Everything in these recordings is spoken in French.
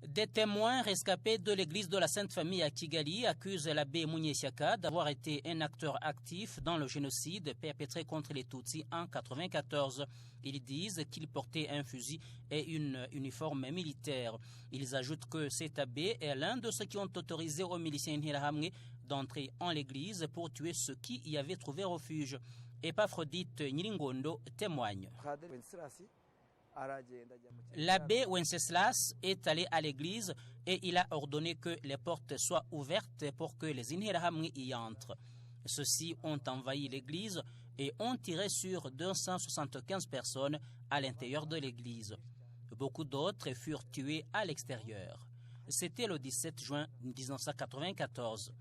Des témoins rescapés de l'église de la Sainte Famille à Kigali accusent l'abbé Munyeshyaka d'avoir été un acteur actif dans le génocide perpétré contre les Tutsis en 1994. Ils disent qu'il portait un fusil et une uniforme militaire. Ils ajoutent que cet abbé est l'un de ceux qui ont autorisé aux miliciens Interahamwe d'entrer en l'église pour tuer ceux qui y avaient trouvé refuge. Epaphrodite Nyiringondo témoigne. L'abbé Wenceslas est allé à l'église et il a ordonné que les portes soient ouvertes pour que les Interahamwe y entrent. Ceux-ci ont envahi l'église et ont tiré sur 275 personnes à l'intérieur de l'église. Beaucoup d'autres furent tués à l'extérieur. C'était le 17 juin 1994.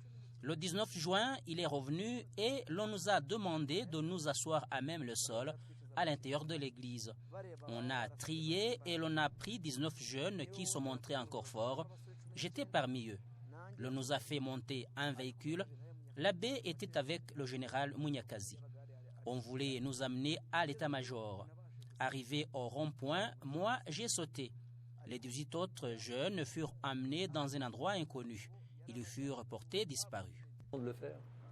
Le 19 juin, il est revenu et l'on nous a demandé de nous asseoir à même le sol à l'intérieur de l'église. On a trié et l'on a pris 19 jeunes qui se montraient encore forts. J'étais parmi eux. L'on nous a fait monter un véhicule. L'abbé était avec le général Munyakazi. On voulait nous amener à l'état-major. Arrivé au rond-point, moi j'ai sauté. Les 18 autres jeunes furent amenés dans un endroit inconnu. Ils furent portés disparus.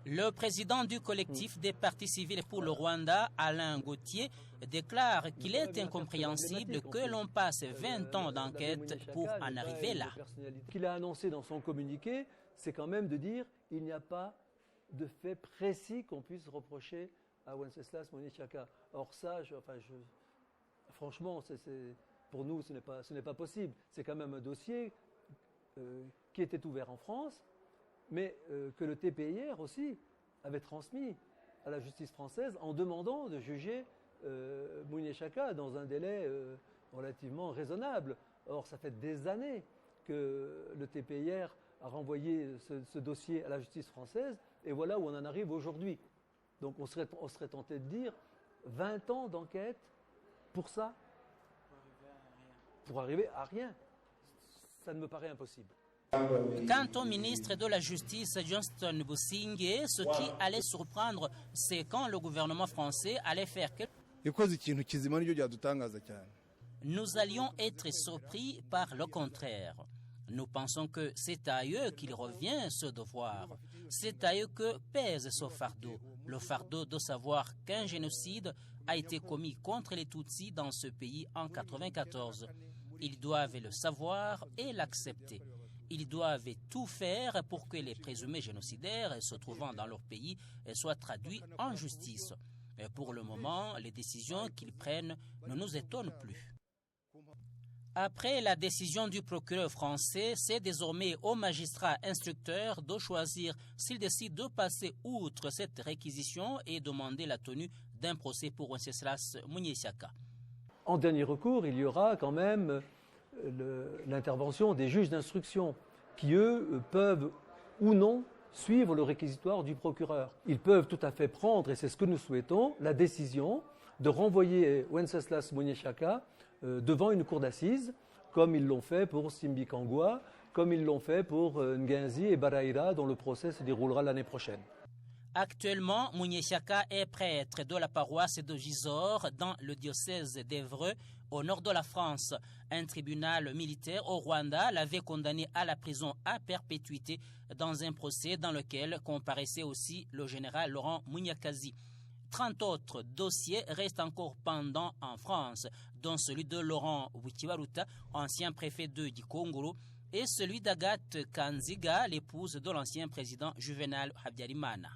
Le président du collectif des partis civils pour le Rwanda, Alain Gauthier, déclare qu'il est incompréhensible que l'on passe 20 ans d'enquête pour en arriver là. Ce qu'il a annoncé dans son communiqué, c'est quand même de dire qu'il n'y a pas de fait précis qu'on puisse reprocher à Wenceslas Munyeshyaka. Or ça, franchement, pour nous, ce n'est pas possible. C'est quand même un dossier qui était ouvert en France, mais que le TPIR aussi avait transmis à la justice française en demandant de juger Munyeshyaka dans un délai relativement raisonnable. Or, ça fait des années que le TPIR a renvoyé ce dossier à la justice française, et voilà où on en arrive aujourd'hui. Donc on serait tenté de dire 20 ans d'enquête pour ça, pour arriver à rien. Ça ne me paraît impossible. Quant au ministre de la Justice, Johnston Busingye, ce qui allait surprendre, c'est quand le gouvernement français allait faire quelque chose. Nous allions être surpris par le contraire. Nous pensons que c'est à eux qu'il revient ce devoir. C'est à eux que pèse ce fardeau, le fardeau de savoir qu'un génocide a été commis contre les Tutsis dans ce pays en 1994. Ils doivent le savoir et l'accepter. Ils doivent tout faire pour que les présumés génocidaires se trouvant dans leur pays soient traduits en justice. Pour le moment, les décisions qu'ils prennent ne nous étonnent plus. Après la décision du procureur français, c'est désormais au magistrat instructeur de choisir s'il décide de passer outre cette réquisition et demander la tenue d'un procès pour Wenceslas Munyeshyaka. En dernier recours, il y aura quand même l'intervention des juges d'instruction qui, eux, peuvent ou non suivre le réquisitoire du procureur. Ils peuvent tout à fait prendre, et c'est ce que nous souhaitons, la décision de renvoyer Wenceslas Munyeshyaka devant une cour d'assises, comme ils l'ont fait pour Simbi Kangwa, comme ils l'ont fait pour Ngenzi et Baraira, dont le procès se déroulera l'année prochaine. Actuellement, Munyeshyaka est prêtre de la paroisse de Gisors dans le diocèse d'Évreux, au nord de la France. Un tribunal militaire au Rwanda l'avait condamné à la prison à perpétuité dans un procès dans lequel comparaissait aussi le général Laurent Munyakazi. 30 autres dossiers restent encore pendants en France, dont celui de Laurent Wikibaruta, ancien préfet de Gikongoro, et celui d'Agathe Kanziga, l'épouse de l'ancien président Juvenal Habyarimana.